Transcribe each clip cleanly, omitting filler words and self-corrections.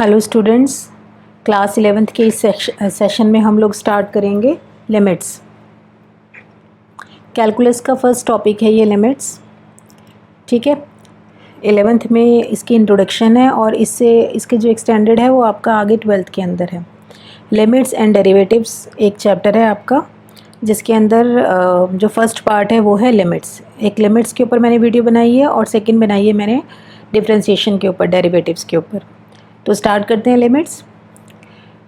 Hello students, class 11th के इस session में हम लोग स्टार्ट करेंगे लिमिट्स। कैलकुलस का फर्स्ट टॉपिक है ये लिमिट्स। ठीक है, 11th में इसकी इंट्रोडक्शन है और इसके जो एक्सटेंडेड है वो आपका आगे 12th के अंदर है। लिमिट्स एंड डेरिवेटिव्स एक चैप्टर है आपका, जिसके अंदर जो फर्स्ट पार्ट है वो है लिमिट्स। एक लिमिट्स के ऊपर मैंने वीडियो बनाई है और सेकंड बनाई है मैंने डिफरेंशिएशन के ऊपर, डेरिवेटिव्स के ऊपर। तो स्टार्ट करते हैं लिमिट्स।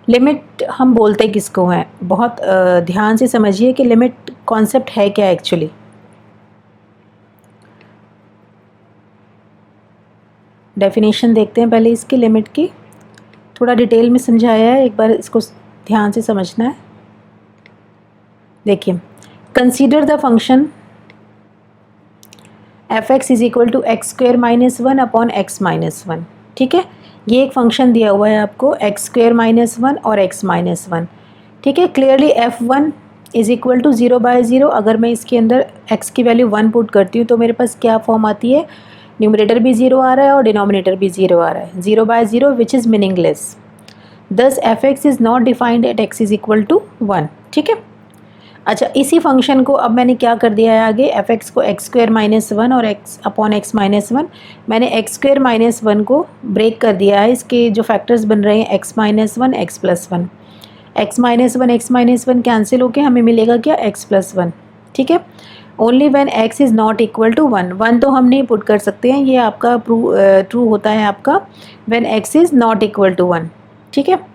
लिमिट हम बोलते किसको हैं, बहुत ध्यान से समझिए कि लिमिट कॉन्सेप्ट है क्या एक्चुअली। डेफिनेशन देखते हैं पहले इसकी, लिमिट की थोड़ा डिटेल में समझाया है, एक बार इसको ध्यान से समझना है। देखिए, consider the function f(x) is equal to x square minus 1 upon x minus 1। ठीक है, ये एक फंक्शन दिया हुआ है आपको एक्स स्क्वायर माइनस 1 और x माइनस 1। ठीक है, clearly f1 is equal to 0/0। अगर मैं इसके अंदर x की वैल्यू 1 पुट करती हूँ तो मेरे पास क्या फॉर्म आती है, न्यूमरेटर भी 0 आ रहा है और डिनोमिनेटर भी 0 आ रहा है, 0/0 which is meaningless. Thus f(x) is not defined at x is equal to 1। ठीक है, अच्छा, इसी फंक्शन को अब मैंने क्या कर दिया है आगे, f(x) को एक्स स्क्वायर माइनस 1 और x अपॉन एक्स माइनस 1। मैंने एक्स स्क्वायर माइनस 1 को ब्रेक कर दिया है, इसके जो फैक्टर्स बन रहे हैं x minus 1 x plus 1। x minus 1 x minus 1 cancel होके हमें मिलेगा क्या, x प्लस 1। ठीक है, only when x is not equal to 1। 1 तो हम नहीं पुट कर सकते हैं, ये आपका ट्रू होता है आपका when x is not equal to 1। ठीक है,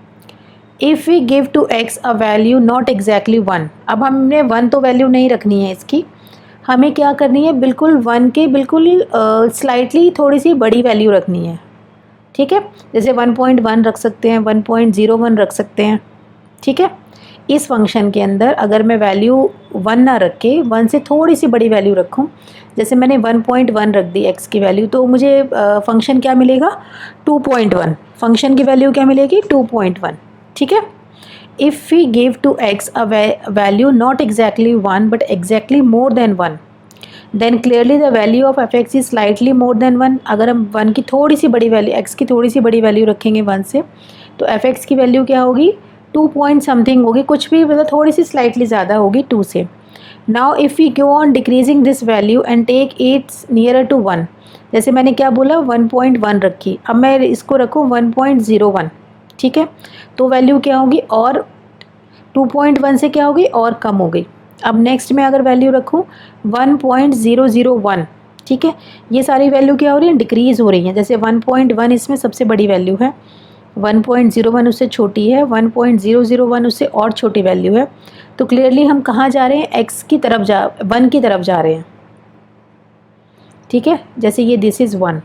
if we give to x a value not exactly 1। अब हमने 1 तो वैल्यू नहीं रखनी है इसकी, हमें क्या करनी है, बिल्कुल 1 के बिल्कुल स्लाइटली थोड़ी सी बड़ी वैल्यू रखनी है। ठीक है, जैसे 1.1 रख सकते हैं, 1.01 रख सकते हैं। ठीक है, इस फंक्शन के अंदर अगर मैं वैल्यू 1 ना रख के 1 से थोड़ी सी बड़ी वैल्यू रखूं, जैसे मैंने 1.1 रख दी x की वैल्यू, तो मुझे फंक्शन क्या मिलेगा, 2.1। फंक्शन की वैल्यू क्या मिलेगी, 2.1। ठीक है, if we give to x a value not exactly 1 but exactly more than 1, then clearly the value of f(x) is slightly more than 1। अगर हम 1 की थोड़ी सी बड़ी वैल्यू, x की थोड़ी सी बड़ी वैल्यू रखेंगे 1 से, तो f(x) की वैल्यू क्या होगी, 2 पॉइंट समथिंग होगी, कुछ भी मतलब थोड़ी सी स्लाइटली ज़्यादा होगी 2 से। Now if we go on decreasing this value and take its nearer to 1, जैसे मैंने क्या बोला 1.1 रखी, अब मैं इसको रखूँ 1.01। ठीक है, तो वैल्यू क्या होगी, और 2.1 से क्या होगी, और कम हो गई। अब नेक्स्ट में अगर वैल्यू रखूँ 1.001, ठीक है, ये सारी वैल्यू क्या हो रही है, डिक्रीज़ हो रही है। जैसे 1.1 इसमें सबसे बड़ी वैल्यू है, 1.01 उससे छोटी है, 1.001 उससे और छोटी वैल्यू है। तो क्लियरली हम कहाँ जा रहे हैं, x की तरफ 1 की तरफ जा रहे हैं। ठीक है, जैसे ये दिस इज़ 1,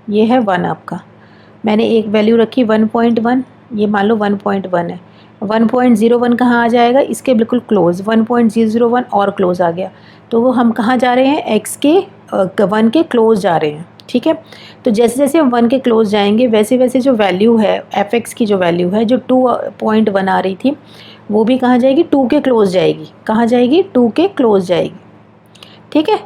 ये है 1 आपका, मैंने एक वैल्यू रखी 1.1, ये मान लो 1.1 है। 1.01 कहाँ आ जाएगा, इसके बिल्कुल क्लोज, 1.001 और क्लोज आ गया। तो वो हम कहाँ जा रहे हैं, x के 1 के क्लोज जा रहे हैं। ठीक है, तो जैसे जैसे हम 1 के क्लोज जाएंगे वैसे वैसे जो वैल्यू है f(x) की, जो वैल्यू है जो 2.1 आ रही थी, वो भी कहाँ जाएगी, 2 के क्लोज जाएगी। कहाँ जाएगी, 2 के क्लोज जाएगी। ठीक है,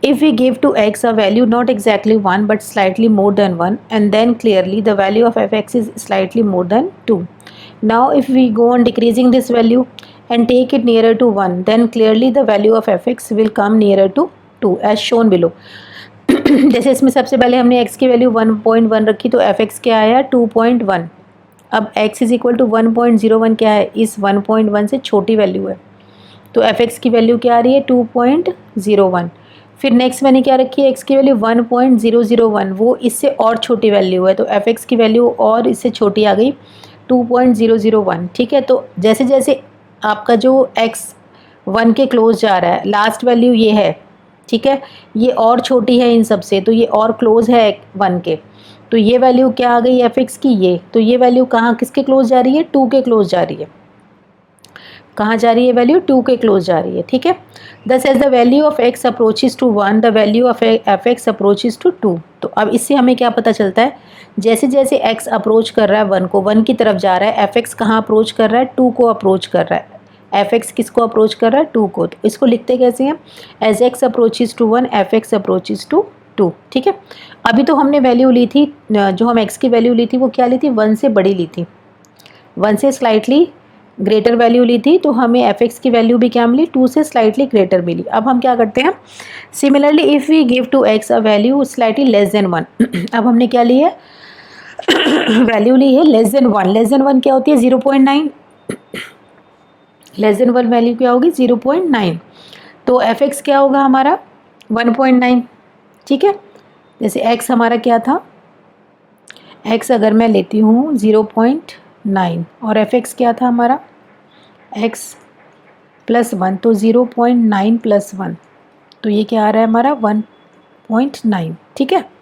if we give to x a value not exactly 1 but slightly more than 1, and then clearly the value of f(x) is slightly more than 2. Now if we go on decreasing this value and take it nearer to 1, then clearly the value of f(x) will come nearer to 2 as shown below. जैसे इसमें सबसे पहले हमने x की value 1.1 रखी, तो f(x) क्या आया, 2.1। अब x इज इक्वल टू 1.01 क्या है, इस 1.1 से छोटी वैल्यू है, तो f(x) की वैल्यू क्या आ रही है, 2.01। फिर नेक्स्ट मैंने क्या रखी है, x की वैल्यू 1.001, वो इससे और छोटी वैल्यू है, तो f(x) की वैल्यू और इससे छोटी आ गई, 2.001। ठीक है, तो जैसे जैसे आपका जो x 1 के क्लोज जा रहा है, लास्ट वैल्यू ये है, ठीक है, ये और छोटी है इन सब से, तो ये और क्लोज है 1 के, तो ये वैल्यू क्या आ गई f(x) की, ये, तो ये वैल्यू कहाँ किसके क्लोज जा रही है, 2 के क्लोज जा रही है। कहाँ जा रही है वैल्यू, 2 के क्लोज जा रही है। ठीक है, thus as the value of x approaches to 1, the value of f(x) approaches to 2। तो अब इससे हमें क्या पता चलता है, जैसे जैसे x अप्रोच कर रहा है 1 को, 1 की तरफ जा रहा है, f(x) कहाँ अप्रोच कर रहा है, 2 को अप्रोच कर रहा है। f(x) किसको अप्रोच कर रहा है, 2 को। तो इसको लिखते कैसे हैं, as x approaches to 1 f(x) approaches to 2, ठीक है। अभी तो हमने वैल्यू ली थी, जो हम x की वैल्यू ली थी वो क्या ली थी, 1 से बड़ी ली थी, 1 से स्लाइटली ग्रेटर वैल्यू ली थी, तो हमें f(x) की वैल्यू भी क्या मिली, 2 से स्लाइटली ग्रेटर मिली। अब हम क्या करते हैं, similarly if we give to x a value slightly less than 1 अब हमने क्या ली है वैल्यू ली है लेस देन 1, लेस देन 1 क्या होती है 0.9, लेस देन 1 वैल्यू क्या होगी 0.9, तो f(x) क्या होगा हमारा 1.9, ठीक है। जैसे x हमारा क्या था, x अगर मैं लेती हूँ 0.9 और f(x) क्या था हमारा x प्लस 1, तो 0.9 प्लस 1, तो ये क्या आ रहा है हमारा 1.9, ठीक है।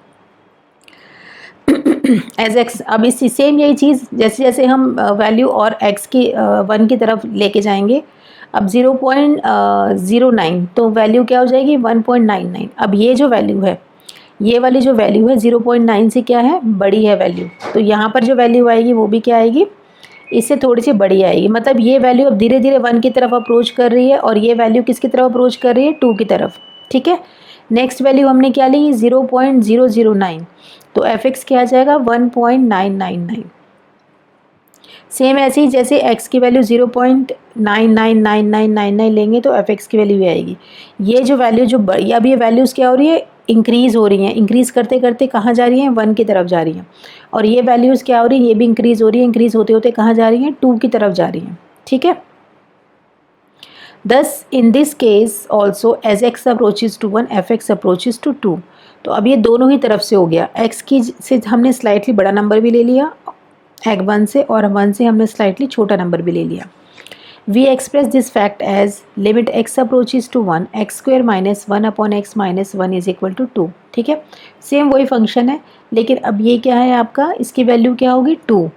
एज एक्स, अब इसी सेम यही चीज़ जैसे जैसे हम वैल्यू और x की 1 की तरफ लेके जाएंगे, अब 0.09 तो वैल्यू क्या हो जाएगी 1.99। अब ये जो वैल्यू है, ये वाली जो वैल्यू है 0.9 से क्या है बड़ी है वैल्यू, तो यहाँ पर जो वैल्यू आएगी वो भी क्या आएगी, इससे थोड़ी सी बड़ी आएगी। मतलब ये वैल्यू अब धीरे धीरे 1 की तरफ अप्रोच कर रही है और ये वैल्यू किसकी तरफ अप्रोच कर रही है 2 की तरफ, ठीक है। नेक्स्ट वैल्यू हमने क्या ली 0.009, तो f(x) क्या आ जाएगा 1.999। सेम ऐसे ही जैसे x की वैल्यू 0.999999 लेंगे तो f(x) की वैल्यू भी आएगी। ये जो वैल्यू जो बड़ी, अब ये वैल्यूज़ क्या हो रही है इंक्रीज़ हो रही हैं, इंक्रीज़ करते करते कहाँ जा रही हैं 1 की तरफ जा रही हैं, और ये वैल्यूज़ क्या हो रही हैं ये भी इंक्रीज़ हो रही है, इंक्रीज़ होते होते कहाँ जा रही हैं 2 की तरफ जा रही हैं, ठीक है। Thus in this case also as x approaches to 1 f(x) approaches to 2, तो अब ये दोनों ही तरफ से हो गया, x की से हमने स्लाइटली बड़ा नंबर भी ले लिया x 1 से, और 1 से हमने स्लाइटली छोटा नंबर भी ले लिया। We express this fact as limit x approaches to 1 x square minus 1 upon x minus 1 is equal to 2, ठीक है। सेम वही फंक्शन है, लेकिन अब ये क्या है आपका, इसकी वैल्यू क्या होगी 2,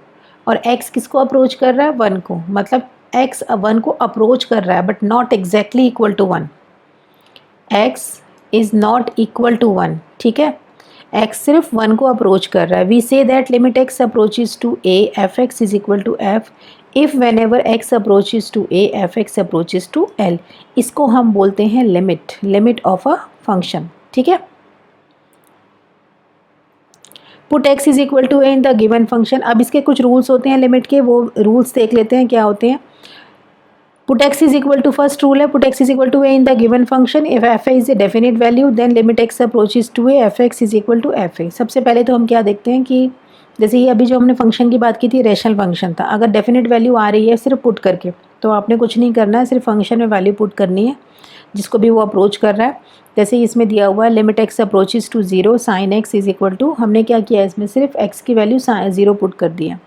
और x किसको अप्रोच कर रहा है 1 को, मतलब x 1 को अप्रोच कर रहा है but not exactly equal to 1, x is not equal to 1, ठीक है। x सिर्फ 1 को अप्रोच कर रहा है। We say that limit x approaches to a f(x) is equal to f if whenever x approaches to a f(x) approaches to l, इसको हम बोलते हैं लिमिट ऑफ अ फंक्शन, ठीक है। Put x is equal to a in the given function, अब इसके कुछ rules होते हैं लिमिट के, वो रूल्स देख लेते हैं क्या होते हैं। Put x is equal to, first rule है put x is equal to a in the given function if f is a definite value then limit x approaches to a f(x) is equal to f(a). सबसे पहले तो हम क्या देखते हैं कि जैसे ये अभी जो हमने फंक्शन की बात की थी रेशनल फंक्शन था, अगर डेफिनेट वैल्यू आ रही है सिर्फ पुट करके, तो आपने कुछ नहीं करना है, सिर्फ फंक्शन में वैल्यू पुट करनी है जिसको भी वो अप्रोच कर रहा है। जैसे इसमें दिया हुआ है limit x approaches to 0 sin x is equal to, हमने क्या किया इसमें सिर्फ x की वैल्यू 0 पुट कर दिया,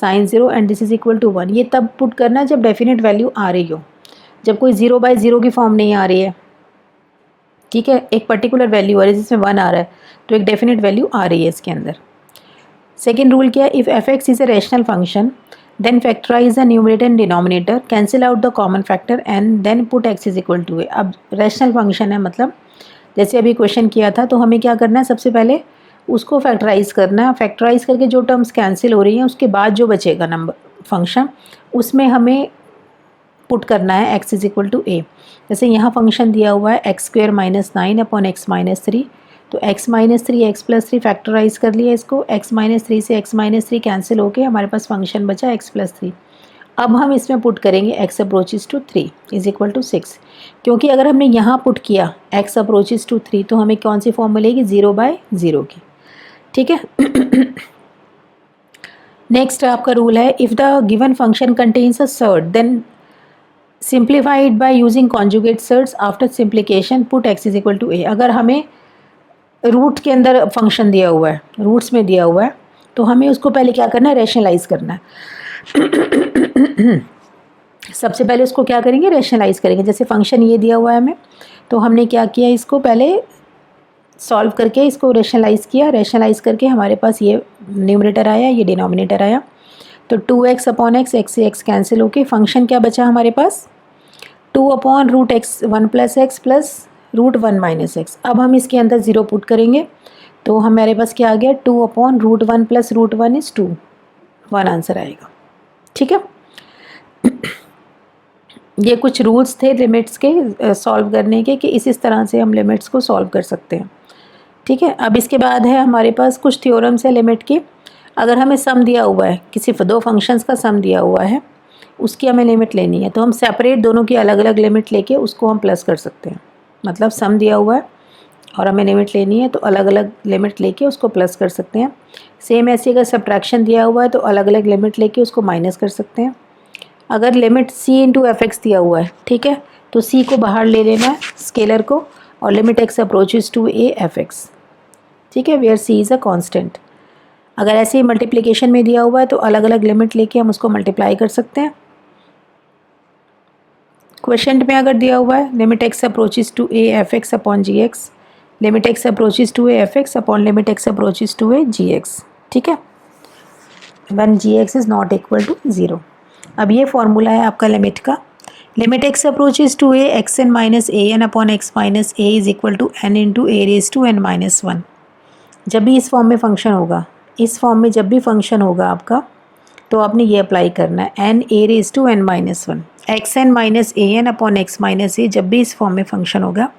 sin 0 and this is equal to 1। ये तब पुट करना जब डेफिनेट वैल्यू आ रही हो, जब कोई 0/0 की फॉर्म नहीं आ रही है, ठीक है, एक पर्टिकुलर वैल्यू आ रही है जिसमें 1 आ रहा है, तो एक डेफिनेट वैल्यू आ रही है इसके अंदर। सेकेंड रूल क्या है, if f(x) is a rational function then factorise the numerator and denominator, cancel out the common factor and then put x is equal to a। अब रैशनल फंक्शन है, मतलब जैसे अभी क्वेश्चन किया था, तो हमें क्या करना है सबसे पहले उसको फैक्टराइज करना है, फैक्टराइज करके जो टर्म्स कैंसिल हो रही हैं उसके बाद जो बचेगा नंबर फंक्शन उसमें हमें पुट करना है x is equal to a। जैसे यहाँ फंक्शन दिया हुआ है x square minus 9 upon x minus 3, तो x minus 3 x plus 3 factorise कर लिया इसको, x माइनस 3 से x माइनस 3 कैंसिल होके हमारे पास फंक्शन बचा x प्लस 3। अब हम इसमें पुट करेंगे x approaches to 3 is equal to 6, क्योंकि अगर हमने यहाँ पुट किया x अप्रोचेज टू 3 तो हमें कौन सी फॉर्म मिलेगी 0/0 की, ठीक है। नेक्स्ट आपका रूल है, if the given function contains a surd then simplify it by using conjugate surds after simplification put x is equal to a। अगर हमें रूट के अंदर फंक्शन दिया हुआ है, रूट्स में दिया हुआ है, तो हमें उसको पहले क्या करना है रैशनलाइज करना है। सबसे पहले उसको क्या करेंगे रैशनलाइज करेंगे। जैसे फंक्शन ये दिया हुआ है हमें, तो हमने क्या किया इसको पहले सॉल्व करके इसको रैशनलाइज किया, रैशनलाइज करके हमारे पास ये न्यूमरेटर आया, ये डिनोमिनेटर आया, तो 2x अपॉन x, x से x कैंसिल होके फंक्शन क्या बचा हमारे पास 2 upon root x 1 plus x plus root 1 minus x. अब हम इसके अंदर 0 पुट करेंगे तो हमारे पास क्या आ गया 2 upon root 1 plus root 1 is 2, 1 answer आएगा, ठीक है। ये कुछ रूल्स थे लिमिट्स के सॉल्व करने के कि इस तरह से हम लिमिट्स को सॉल्व कर सकते हैं। ठीक है। अब इसके बाद है हमारे पास कुछ थ्योरम्स है लिमिट की। अगर हमें सम दिया हुआ है, किसी दो फंक्शंस का सम दिया हुआ है, उसकी हमें लिमिट लेनी है, तो हम सेपरेट दोनों की अलग अलग लिमिट लेके उसको हम प्लस कर सकते हैं। मतलब सम दिया हुआ है और हमें लिमिट लेनी है, तो अलग अलग लिमिट लेके उसको प्लस कर सकते हैं। सेम ऐसे अगर सब्ट्रैक्शन दिया हुआ है तो अलग अलग लिमिट लेके उसको माइनस कर सकते हैं। अगर limit c into F x दिया हुआ है, ठीक है, तो c को बाहर ले लेना है स्केलर को, और limit x approaches to a f x, ठीक है, where c is a constant. अगर ऐसे ही मल्टीप्लिकेशन में दिया हुआ है तो अलग अलग लिमिट लेके हम उसको मल्टीप्लाई कर सकते हैं। क्वेश्चन में अगर दिया हुआ है limit x approaches to a f x upon g x, limit x approaches to a f x upon limit x approaches to a g x, ठीक है, when g x is not equal to 0। अब ये formula है आपका limit का। Limit x approaches to a x N minus A N upon x minus a is equal to n into A raise to N minus 1। जब भी इस form में function होगा, इस फॉर्म में जब भी फंक्शन होगा आपका, तो आपने ये अप्लाई करना है, N A raise to N minus 1, X N minus A N upon x minus A. जब भी इस फॉर्म में फंक्शन होगा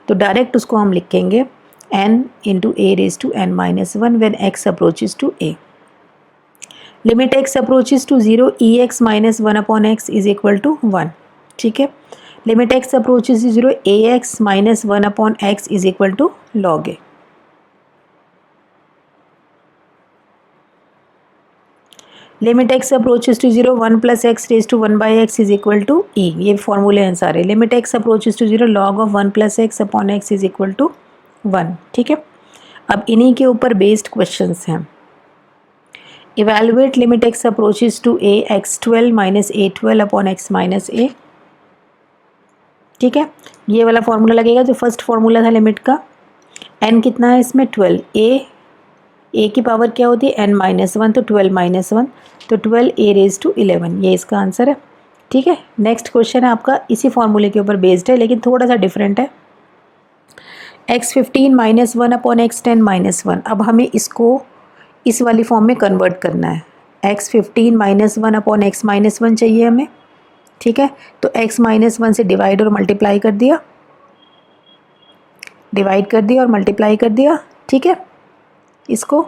तो डायरेक्ट उसको हम लिखेंगे N into A raise to N minus 1 when X approaches to A. Limit x approaches to 0 E X minus 1 upon x is equal to 1, ठीक है। Limit x approaches to 0 A X minus 1 upon x is equal to log A. Limit x approaches to 0 1 plus x raise to 1 by X is equal to E. ये फॉर्मूले हैं सारे। Limit x approaches to 0 log of 1 plus x upon x is equal to 1, ठीक है। अब इन्हीं के ऊपर बेस्ड क्वेश्चंस हैं। Evaluate limit x approaches to a x12 minus a12 upon x minus a, ठीक है। ये वाला फॉर्मूला लगेगा जो फर्स्ट फॉर्मूला था लिमिट का। n कितना है इसमें 12, a की पावर क्या होती है n माइनस 1, तो 12 माइनस 1, तो 12 a रेज टू 11, ये इसका आंसर है, ठीक है। नेक्स्ट क्वेश्चन है आपका इसी फॉर्मूले के ऊपर बेस्ड है लेकिन थोड़ा सा डिफरेंट है। x15 minus 1 upon x10 minus 1। अब हमें इसको इस वाली फॉर्म में कन्वर्ट करना है। x15 minus 1 upon x minus 1 चाहिए हमें, ठीक है। तो x माइनस 1 से डिवाइड और मल्टीप्लाई कर दिया, और मल्टीप्लाई कर दिया, ठीक है। इसको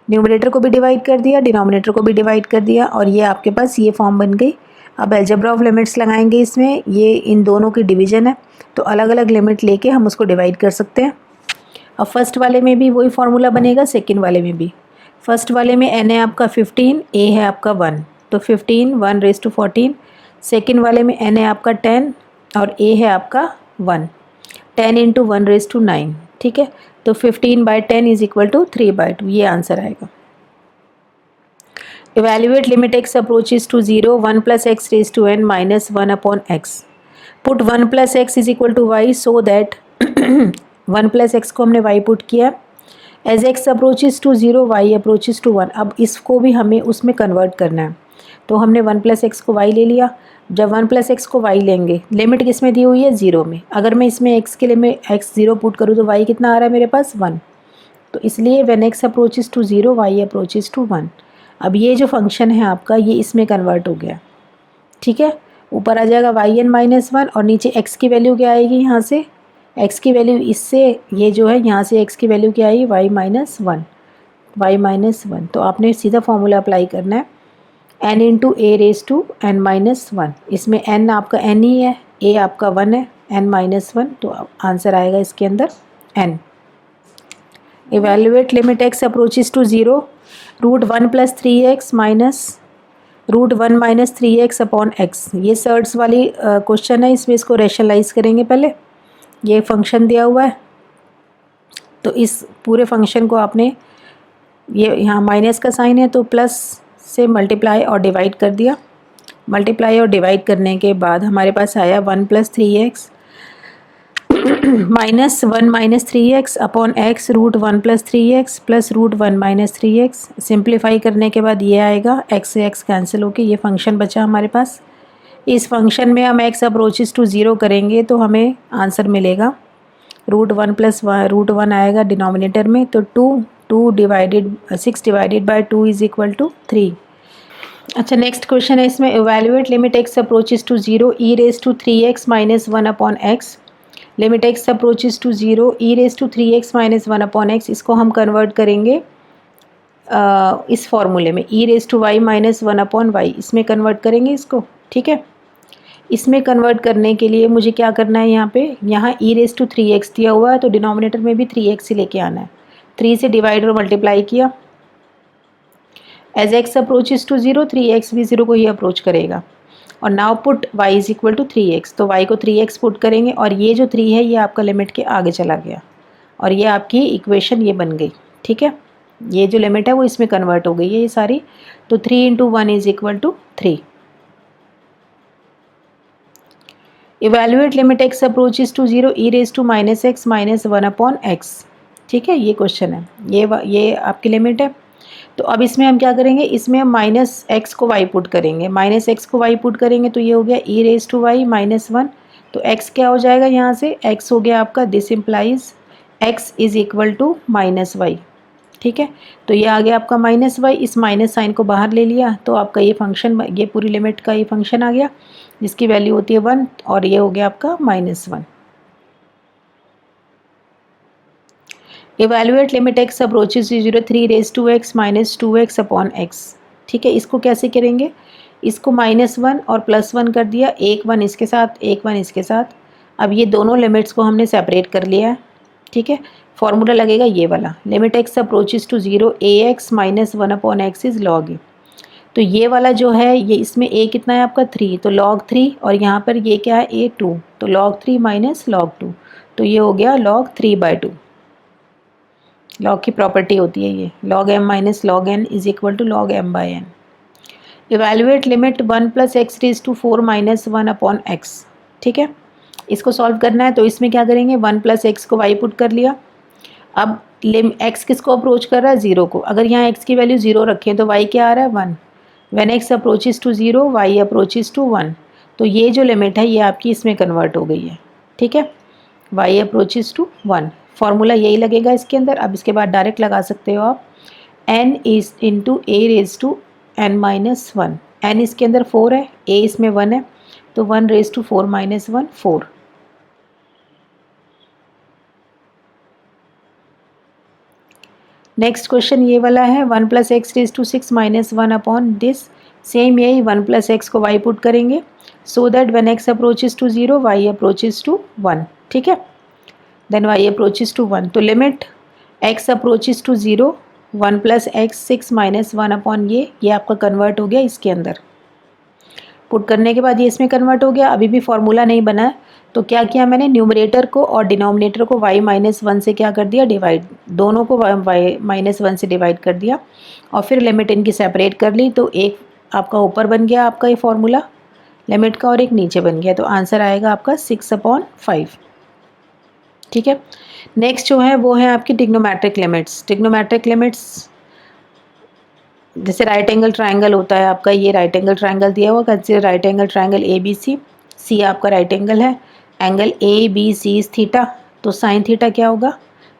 न्यूमरेटर को भी डिवाइड कर दिया, डिनोमिनेटर को भी डिवाइड कर दिया, और ये आपके पास ये फॉर्म बन गई। अब अलजेब्रा ऑफ लिमिट्स लगाएंगे इसमें, ये इन दोनों की डिवीजन है, तो अलग अलग लिमिट लेके हम उसको डिवाइड कर सकते हैं। अब फर्स्ट वाले में भी वही फार्मूला बनेगा, सेकेंड वाले में भी। फर्स्ट वाले में n है आपका 15, a है आपका 1, तो 15 1 रेज टू 14। सेकेंड वाले में n है आपका 10 और a है आपका 1, 10 इंटू 1 रेज टू 9, ठीक है। तो 15 by 10 is equal to 3 by 2, ये आंसर आएगा। Evaluate limit x approaches to 0 1 plus x raise to n minus 1 upon x. Put 1 plus x is equal to y so that 1 plus x को हमने y put किया। As x approaches to 0 y approaches to 1। अब इसको भी हमें उसमें convert करना है, तो हमने 1 प्लस एक्स को y ले लिया। जब 1 प्लस एक्स को y लेंगे, लिमिट किस में दी हुई है 0 में। अगर मैं इसमें x के लिए मैं x 0 पुट करूँ तो y कितना आ रहा है मेरे पास 1, तो इसलिए when x approaches to 0 y approaches to 1। अब ये जो फंक्शन है आपका ये इसमें कन्वर्ट हो गया, ठीक है। ऊपर आ जाएगा y n माइनस 1 और नीचे x की वैल्यू क्या आएगी, यहाँ से x की वैल्यू, इससे ये जो है यहाँ से x की वैल्यू क्या आई y माइनस 1, तो आपने सीधा फॉर्मूला अप्लाई करना है n into A raise to n minus 1। इसमें n आपका n ही है, a आपका 1 है, n माइनस 1, तो आंसर आएगा इसके अंदर n। Evaluate limit x approaches to 0 root 1 plus 3x minus root 1 minus 3x upon x। ये सर्ट्स वाली क्वेश्चन है, इसमें इसको रेशनलाइज करेंगे पहले। ये फंक्शन दिया हुआ है, तो इस पूरे फंक्शन को आपने, ये यहाँ माइनस का साइन है तो प्लस से मल्टीप्लाई और डिवाइड कर दिया। मल्टीप्लाई और डिवाइड करने के बाद हमारे पास आया 1 plus 3x minus 1 minus 3x upon x root 1 plus 3x plus root 1 minus 3x। Simplify करने के बाद ये आएगा, x से x कैंसिल होके ये फंक्शन बचा हमारे पास। इस फंक्शन में हम x अप्रोचेस टू 0 करेंगे तो हमें आंसर मिलेगा रूट 1 प्लस रूट 1 आएगा डिनोमिनेटर में, तो 6 divided by 2 is equal to 3। अच्छा, नेक्स्ट क्वेश्चन है इसमें, evaluate limit x approaches to 0 e raise to 3x minus 1 upon x. Limit x approaches to 0 e raise to 3x minus 1 upon x, इसको हम convert करेंगे इस फॉर्मूले में e raise to y minus 1 upon y, इसमें convert करेंगे इसको। ठीक है, इसमें कन्वर्ट करने के लिए मुझे क्या करना है, यहाँ e रेज टू 3x दिया हुआ है तो डिनोमिनेटर में भी 3x ही लेके आना है। 3 से डिवाइड और मल्टीप्लाई किया, as x approaches to 0 3x भी 0 को ही अप्रोच करेगा। और now put y is equal to 3x, तो y को 3x पुट करेंगे और ये जो 3 है ये आपका लिमिट के आगे चला गया और ये आपकी इक्वेशन ये बन गई। ठीक है, ये जो लिमिट है वो इसमें कन्वर्ट हो गई है ये सारी, तो 3 into 1 is equal to 3। Evaluate limit x approaches to 0 e raise to minus x minus 1 upon x. ठीक है, ये क्वेश्चन है, ये आपकी लिमिट है। तो अब इसमें हम क्या करेंगे, इसमें हम माइनस एक्स को वाई पुट करेंगे, माइनस एक्स को वाई पुट करेंगे तो ये हो गया e raise to y minus 1, तो x क्या हो जाएगा यहाँ से, x हो गया आपका, this implies x is equal to minus y. ठीक है, तो ये आ गया आपका माइनस वाई, इस माइनस साइन को बाहर ले लिया तो आपका ये फंक्शन, ये पूरी लिमिट का ये फंक्शन आ गया जिसकी वैल्यू होती है 1 और ये हो गया आपका -1। Evaluate limit x approaches 0 3 raise to x minus 2x upon x. ठीक है, इसको कैसे करेंगे, इसको -1 और +1 कर दिया, एक 1 इसके साथ एक 1 इसके साथ। अब ये दोनों लिमिट्स को हमने सेपरेट कर लिया है। ठीक है, फॉर्मूला लगेगा ये वाला, limit x approaches to 0 ax minus 1 upon x is log A. तो ये वाला जो है ये इसमें a कितना है आपका 3, तो log 3 और यहाँ पर ये क्या है a 2, तो log 3 माइनस log 2, तो ये हो गया log 3/2। log की प्रॉपर्टी होती है ये, log m minus log n is equal to log m/n। Evaluate limit 1 plus x raise to 4 minus 1 upon x. ठीक है, इसको सॉल्व करना है तो इसमें क्या करेंगे, 1 प्लस एक्स को y पुट कर लिया। अब x किसको अप्रोच कर रहा है, 0 को, अगर यहाँ x की वैल्यू 0 रखें तो y क्या आ रहा है 1। When x approaches to 0 y approaches to 1, तो ये जो लिमिट है ये आपकी इसमें कन्वर्ट हो गई है। ठीक है, y अप्रोचेस टू 1, फॉर्मूला यही लगेगा इसके अंदर। अब इसके बाद डायरेक्ट लगा सकते हो आप, n is into A raise to n minus 1, n इसके अंदर 4 है, a इसमें 1 है, तो 1 raise to 4 minus 1 4। Next question ये वाला है, 1 plus x raise to 6 minus 1 upon this, same यही 1 प्लस एक्स को y पुट करेंगे so that when x approaches to 0 y approaches to 1। ठीक है, देन y अप्रोचेस टू 1, तो limit x approaches to 0 1 plus x 6 minus 1 upon ये आपका convert हो गया इसके अंदर। पुट करने के बाद ये इसमें कन्वर्ट हो गया। अभी भी फॉर्मूला नहीं बना है तो क्या किया मैंने, न्यूमरेटर को और डिनोमिनेटर को y माइनस 1 से क्या कर दिया, डिवाइड, दोनों को y माइनस 1 से डिवाइड कर दिया और फिर लिमिट इनकी सेपरेट कर ली। तो एक आपका ऊपर बन गया आपका ये फॉर्मूला लिमिट का और एक नीचे बन गया, तो आंसर आएगा आपका 6/5। ठीक है, नेक्स्ट जो है वो है आपकी ट्रिग्नोमेट्रिक लिमिट्स। ट्रिग्नोमेट्रिक लिमिट्स जैसे राइट एंगल ट्रायंगल होता है आपका, ये राइट एंगल ट्रायंगल दिया हुआ, consider right angle triangle ABC, C आपका राइट एंगल है, एंगल ABC इज थीटा, तो साइन थीटा क्या होगा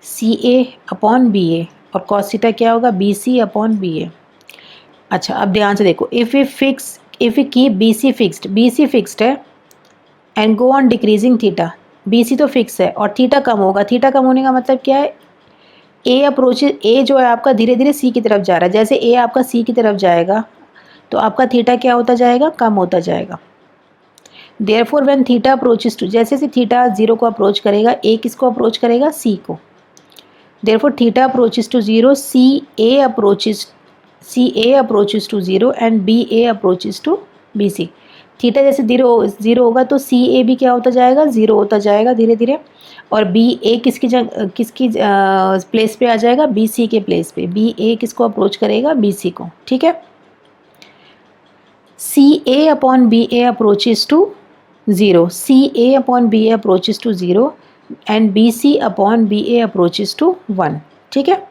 CA अपॉन BA और कॉस थीटा क्या होगा BC अपॉन BA। अच्छा, अब ध्यान से देखो, if we keep BC fixed है and go on decreasing theta, BC तो फिक्स है और थीटा कम होगा। थीटा कम होने का मतलब क्या है, A जो है आपका धीरे धीरे C की तरफ जा रहा है, जैसे A आपका C की तरफ जाएगा तो आपका थीटा क्या होता जाएगा, कम होता जाएगा। Therefore when theta approaches to, जैसे से थीटा 0 को अप्रोच करेगा, A किसको अप्रोच करेगा, C को। Therefore theta approaches to 0 CA approaches to 0 and BA approaches to BC। Theta जैसे 0 होगा तो CA भी क्या होता जाएगा, 0 होता जाएगा धीरे धीरे, और BA किसकी प्लेस पे आ जाएगा, BC के प्लेस पे। BA किसको अप्रोच करेगा, BC को। ठीक है, CA upon BA approaches to 0, CA upon BA approaches to 0 and BC upon BA approaches to 1। ठीक है,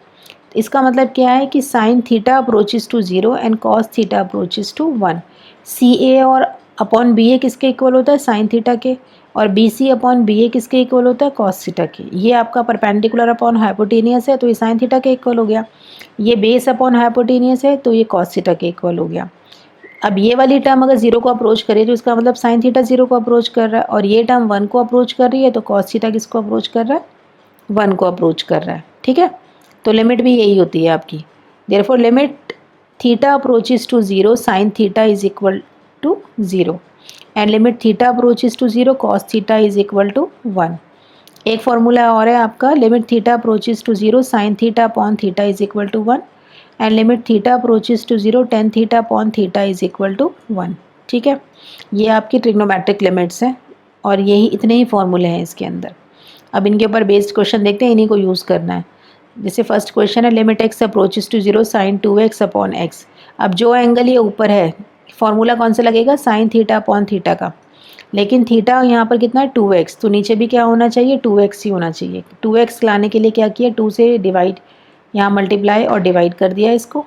इसका मतलब क्या है कि sine theta approaches to 0 and cos theta approaches to 1। CA और अपॉन BA किसके इक्वल होता है, साइन थीटा के, और BC अपॉन BA किसके इक्वल होता है, कॉस थीटा के। ये आपका परपेंडिकुलर अपॉन हाइपोटेनियस है तो ये साइन थीटा के इक्वल हो गया, ये बेस अपॉन हाइपोटेनियस है तो ये कॉस थीटा के इक्वल हो गया। अब ये वाली टर्म अगर 0 को अप्रोच करे तो इसका मतलब साइन थीटा 0 को अप्रोच कर रहा है, और ये टर्म 1 को अप्रोच कर रही है तो कॉस थीटा किसको अप्रोच कर रहा है, 1 को अप्रोच कर रहा है। ठीक है, तो लिमिट भी यही होती है आपकी। Therefore limit theta approaches to 0 sine theta is equal to 0 and limit theta approaches to 0 cos theta is equal to 1। एक फॉर्मूला और है आपका, limit theta approaches to 0 sine theta upon theta is equal to 1 and limit theta approaches to 0 tan theta upon theta is equal to 1। ठीक है, ये आपकी trigonometric limits हैं और यही इतने ही फॉर्मूले हैं इसके अंदर। अब इनके ऊपर बेस्ड क्वेश्चन देखते हैं, इन्हीं को यूज़ करना है। जैसे फर्स्ट क्वेश्चन है limit x approaches to 0 sine 2x upon x. अब जो एंगल ये ऊपर है, फॉर्मूला कौन सा लगेगा, साइन थीटा अपॉन थीटा का, लेकिन थीटा यहाँ पर कितना है 2x, तो नीचे भी क्या होना चाहिए 2x ही होना चाहिए। 2x लाने के लिए क्या किया, 2 से डिवाइड, यहाँ मल्टीप्लाई और डिवाइड कर दिया इसको।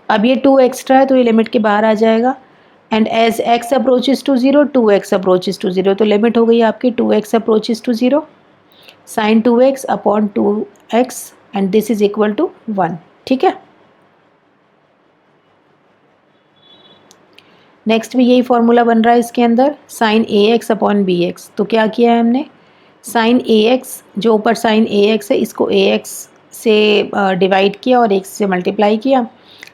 अब ये 2 एक्स्ट्रा है तो ये लिमिट के बाहर आ जाएगा। And as x approaches to 0 2x approaches to 0, तो लिमिट हो गई आपकी 2x approaches to 0 sine 2x upon 2x and this is equal to 1। ठीक है, नेक्स्ट भी यही फॉर्मूला बन रहा है इसके अंदर, साइन ax अपॉन bx। तो क्या किया है हमने, साइन ax, जो ऊपर साइन ax है इसको ax से डिवाइड किया और x से मल्टीप्लाई किया,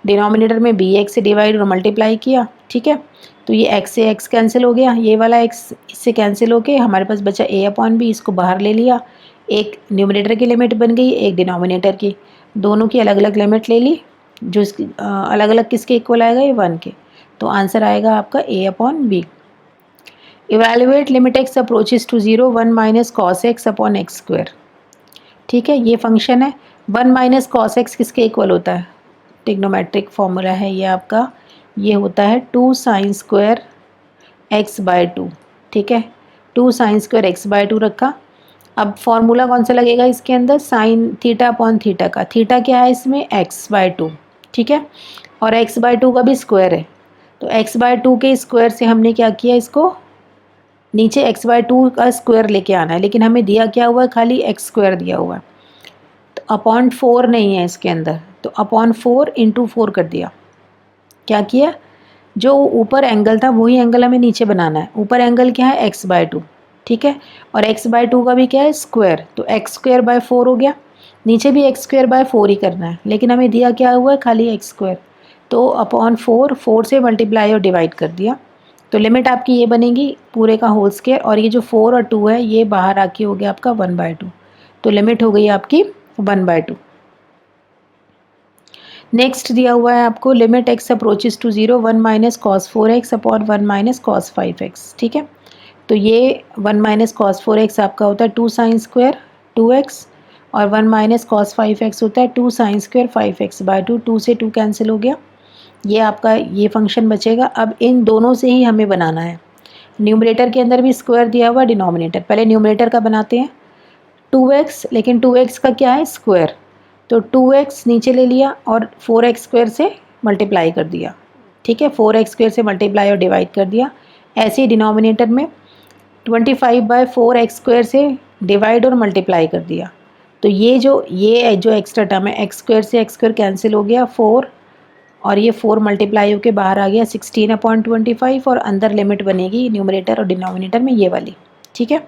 डिनोमिनेटर में bx से डिवाइड और मल्टीप्लाई किया। ठीक है, तो ये x से x कैंसिल हो गया, ये वाला x इससे कैंसिल होके हमारे पास बचा a अपॉन b, इसको बाहर ले लिया। एक न्यूमरेटर की लिमिट बन गई, एक डिनोमिनेटर की, दोनों की अलग अलग लिमिट ले ली, जो इसकी अलग अलग किसके इक्वल आएगा, ये 1 के। तो आंसर आएगा आपका a upon b। Evaluate limit x approaches to 0 1 minus cos x upon x square. ठीक है, ये फंक्शन है, 1 माइनस कॉस एक्स किसके इक्वल होता है, ट्रिग्नोमेट्रिक फॉर्मूला है ये आपका, ये होता है 2 साइन स्क्वायर एक्स बाय 2। ठीक है, 2 साइन स्क्वायर एक्स बाय 2 रखा। अब फॉर्मूला कौन सा लगेगा इसके अंदर, साइन थीटा अपॉन थीटा का, थीटा क्या है इसमें x बाय 2। ठीक है, और x बाय 2 का भी स्क्वायर है, तो x बाय 2 के स्क्वायर से हमने क्या किया, इसको नीचे x बाय 2 का स्क्वायर लेके आना है, लेकिन हमें दिया क्या हुआ है, खाली x स्क्वायर दिया हुआ है, तो अपॉन 4 नहीं है इसके अंदर, तो अपॉन 4 इंटू 4 कर दिया। क्या किया, जो ऊपर एंगल था वही एंगल हमें नीचे बनाना है। ऊपर एंगल क्या है x बाय 2। ठीक है, और x बाय 2 का भी क्या है स्क्वायर, तो x स्क्वायर बाय 4 हो गया, नीचे भी x स्क्वायर बाय 4 ही करना है, लेकिन हमें दिया क्या हुआ है, खाली x स्क्वायर, तो अपॉन 4 से मल्टीप्लाई और डिवाइड कर दिया। तो लिमिट आपकी ये बनेगी पूरे का होल स्क्वायर, और ये जो 4 और 2 है ये बाहर आके हो गया आपका 1/2, तो लिमिट हो गई आपकी 1/2। नेक्स्ट दिया हुआ है आपको limit x approaches to 0 1 minus cos 4x upon 1 minus cos 5x। ठीक है, तो ये 1 माइनस कॉस 4x आपका होता है 2 साइन स्क्वायर 2x, और 1 माइनस कॉस 5x होता है 2 साइन स्क्वायर 5x बाय 2, 2 से 2 कैंसिल हो गया, ये आपका ये फंक्शन बचेगा। अब इन दोनों से ही हमें बनाना है, न्यूमरेटर के अंदर भी स्क्वायर दिया हुआ, डिनोमिनेटर, पहले न्यूमरेटर का बनाते हैं 2x, लेकिन 2x का क्या है स्क्वायर, तो 2x नीचे ले लिया और 4x स्क्वायर से मल्टीप्लाई कर दिया। ठीक है, 4x स्क्वायर से मल्टीप्लाई और डिवाइड कर दिया। ऐसे ही डिनोमिनेटर में 25/4x स्क्वायर से डिवाइड और मल्टीप्लाई कर दिया, तो ये जो एक्स्ट्रा टर्म है x स्क्वायर से x स्क्वायर कैंसिल हो गया 4, और ये 4 मल्टीप्लाई होकर बाहर आ गया 16/25, और अंदर लिमिट बनेगी न्यूमरेटर और डिनोमिनेटर में ये वाली। ठीक है,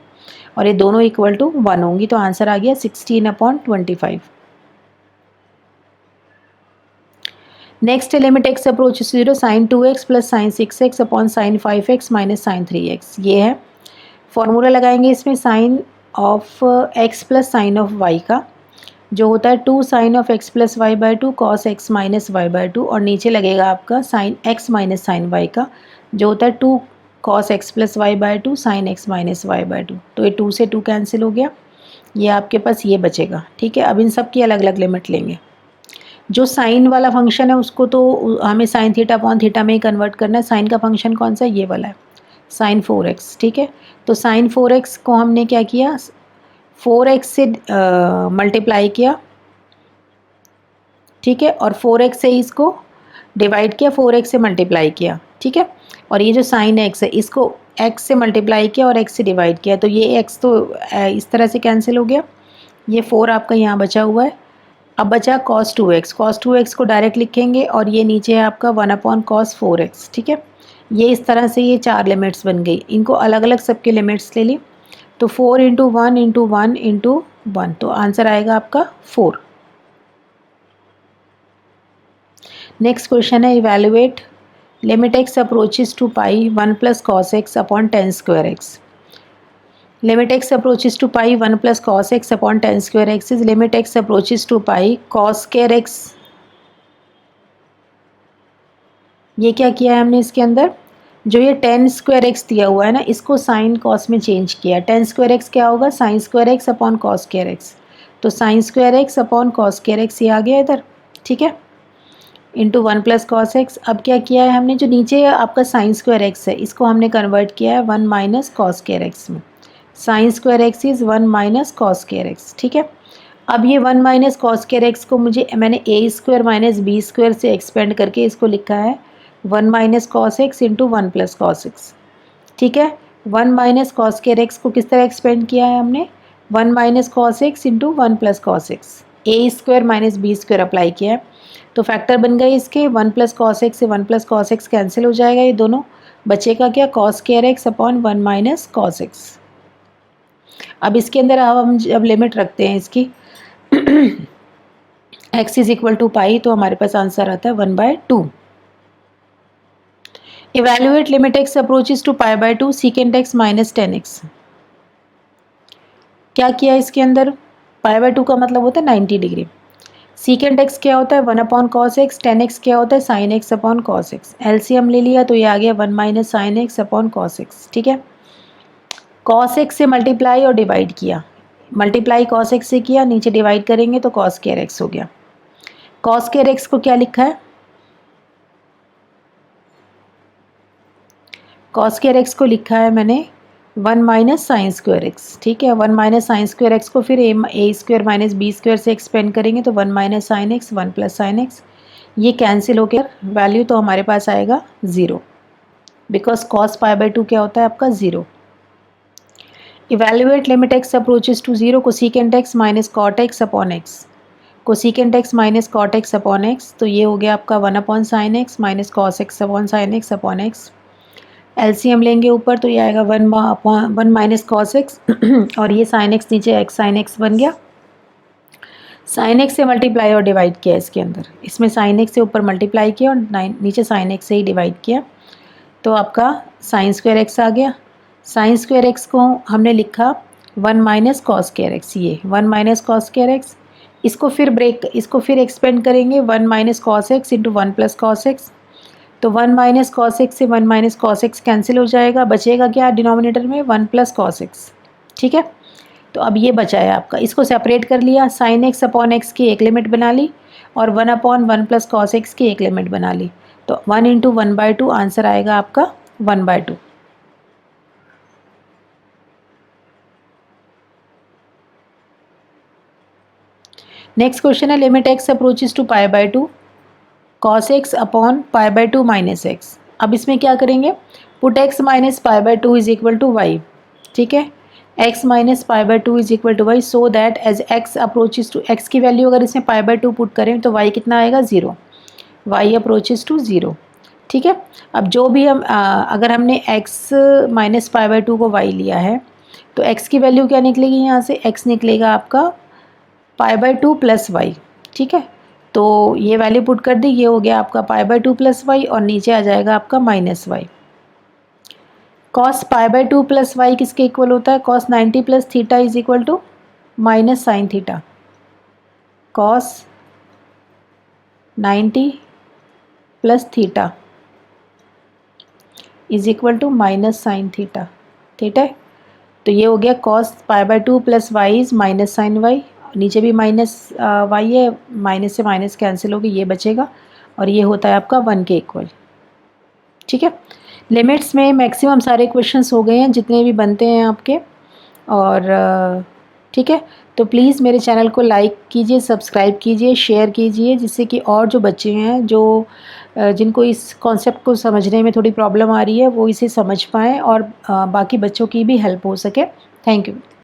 और ये दोनों इक्वल टू 1 होंगी, तो आंसर आ गया 16/25। Next limit x approaches 0 sine 2x plus sine 6x upon sine 5x minus sine 3x। ये है फॉर्मूला लगाएंगे इसमें, sine of x plus sine of y का, जो होता है 2 sine of x plus y by 2 cos x minus y by 2, और नीचे लगेगा आपका sine x minus sine y का, जो होता है 2 cos x plus y by 2 sign x minus y by 2, तो ये 2 से 2 कैंसिल हो गया, ये आपके पास ये बचेगा। ठीक है, अब इन सब की अलग अलग लिमिट लेंगे। जो साइन वाला फंक्शन है उसको तो हमें साइन थीटा अपॉन थीटा में ही कन्वर्ट करना है। साइन का फंक्शन कौन सा है, ये वाला है, साइन 4x। ठीक है, तो साइन 4x को हमने क्या किया, 4x से मल्टीप्लाई किया। ठीक है, और 4x से इसको डिवाइड किया, 4x से मल्टीप्लाई किया। ठीक है, और ये जो साइन x है इसको x से मल्टीप्लाई किया और x से डिवाइड किया, तो ये x तो इस तरह से कैंसिल हो गया, ये 4 आपका यहाँ बचा हुआ है। अब बचा cos 2x, cos 2x को डायरेक्ट लिखेंगे, और ये नीचे है आपका 1/cos 4x। ठीक है, ये इस तरह से ये 4 लिमिट्स बन गई। इनको अलग अलग सबके लिमिट्स ले ली, तो 4 इंटू 1 इंटू 1 इंटू 1, तो आंसर आएगा आपका 4। नेक्स्ट क्वेश्चन है evaluate limit x approaches to pi 1 plus cos x upon 10 square x. Limit x approaches to pi 1 plus cos x upon 10 square x is limit x approaches to pi cos square x। ये क्या किया है हमने इसके अंदर, जो ये 10 square x दिया हुआ है ना, इसको साइन कॉस में चेंज किया। 10 स्क्वायर एक्स क्या होगा, sine square X upon cos square X, तो sine square X upon cos square X ये आ गया इधर, ठीक है, इंटू 1 प्लस कॉस एक्स। अब क्या किया है हमने, जो नीचे आपका साइन स्क्वायर एक्स है इसको हमने कन्वर्ट किया है 1 माइनस कॉस स्क्वायर एक्स में। Sign square x is 1 minus cos square x, ठीक है। अब ये 1 माइनस कॉस स्क्वायर एक्स को मैंने ए स्क्वायर माइनस बी स्क्वायर से एक्सपेंड करके इसको लिखा है 1 minus cos X into 1 plus cos x, ठीक है। 1 माइनस कॉस स्क्वायर एक्स को किस तरह एक्सपेंड किया है हमने, 1 minus cos X into 1 plus cos X, A square minus B square apply किया है, तो फैक्टर बन गए इसके 1 प्लस कॉस एक्स से 1 प्लस कॉस एक्स कैंसिल हो जाएगा, ये दोनों बचेगा क्या, cos square X upon 1 minus cos x. अब इसके अंदर हम जब लिमिट रखते हैं इसकी x is equal to pi, तो हमारे पास आंसर आता है 1/2। Evaluate limit x approaches to pi by 2 secant x minus 10x। क्या किया इसके अंदर, पाई बाई 2 का मतलब होता है 90 डिग्री, सीकेंट x क्या होता है 1 अपॉन कॉस एक्स, 10x क्या होता है sign x upon cos x. LCM ले लिया तो ये आ गया 1 minus sign x upon cos x, ठीक है। कॉस एक्स से मल्टीप्लाई और डिवाइड किया, मल्टीप्लाई कॉस एक्स से किया, नीचे डिवाइड करेंगे तो कॉस स्क्वायर एक्स हो गया। कॉस स्क्वायर एक्स को क्या लिखा है, कॉस स्क्वायर एक्स को लिखा है मैंने 1 माइनस साइन स्क्वायर एक्स, ठीक है। 1 माइनस साइन स्क्वायर एक्स को फिर ए स्क्वायर माइनस बी स्क्वायर से एक्सपेंड करेंगे तो 1 minus sine x 1 plus sine x, ये कैंसिल हो गया, वैल्यू तो हमारे पास आएगा 0, बिकॉज कॉस पाई बाई 2 क्या होता है आपका 0। Evaluate limit x approaches to 0 cosecant x minus cot x upon x. Cosecant x minus cot x upon x, तो ये हो गया आपका 1 upon sine x minus cos x upon sine x upon x. LCM लेंगे ऊपर तो ये आएगा 1 माइनस कॉस एक्स और ये साइन एक्स नीचे एक्स साइन एक्स बन गया। साइन एक्स से मल्टीप्लाई और डिवाइड किया इसके अंदर, इसमें साइन एक्स से ऊपर मल्टीप्लाई किया और नीचे साइन एक्स से ही डिवाइड किया, तो आपका साइन स्क्वायर एक्स आ गया। साइन स्क्वायर एक्स को हमने लिखा 1 माइनस कॉस स्क्वायर एक्स, ये 1 माइनस कॉस स्क्वायर एक्स, इसको फिर एक्सपेंड करेंगे 1 minus cos X into 1 plus cos x, तो 1 माइनस कॉस एक्स से 1 माइनस कॉस एक्स कैंसिल हो जाएगा, बचेगा क्या डिनोमिनेटर में 1 प्लस कॉस एक्स, ठीक है। तो अब ये बचा है आपका, इसको सेपरेट कर लिया, साइन एक्स अपॉन एक्स की एक लिमिट बना ली और 1 अपॉन 1 प्लस कॉस एक्स की एक लिमिट बना ली, तो 1 इंटू 1/2 आंसर आएगा आपका 1/2। नेक्स्ट क्वेश्चन है limit x approaches to pi by 2 cos x upon pi by 2 minus x. अब इसमें क्या करेंगे, put x minus pi by 2 is equal to y, ठीक है। x minus pi by 2 is equal to y, so that as x approaches to, x की value अगर इसमें पाई by 2 put करें तो y कितना आएगा 0, y अप्रोचेस टू 0, ठीक है। अब जो भी हम अगर हमने x माइनस पाई बाई 2 को y लिया है तो x की वैल्यू क्या निकलेगी, यहाँ से x निकलेगा आपका पाई बाई 2 प्लस वाई, ठीक है। तो ये वैल्यू पुट कर दी, ये हो गया आपका पाई बाई 2 प्लस वाई और नीचे आ जाएगा आपका minus y. Cos pi by 2 plus y किसके इक्वल होता है, cos 90 plus theta is equal to minus sine theta. Cos 90 plus theta is equal to minus sine theta, ठीक है। तो ये हो गया cos pi by 2 plus y is minus sine y, नीचे भी माइनस वाई है, माइनस से माइनस कैंसिल होगी, ये बचेगा और ये होता है आपका 1 के इक्वल, ठीक है। लिमिट्स में मैक्सिमम सारे क्वेश्चंस हो गए हैं जितने भी बनते हैं आपके, और ठीक है। तो प्लीज़ मेरे चैनल को लाइक कीजिए, सब्सक्राइब कीजिए, शेयर कीजिए, जिससे कि और जो बच्चे हैं जो जिनको इस कॉन्सेप्ट को समझने में थोड़ी प्रॉब्लम आ रही है वो इसे समझ पाएँ और बाकी बच्चों की भी हेल्प हो सके। Thank you.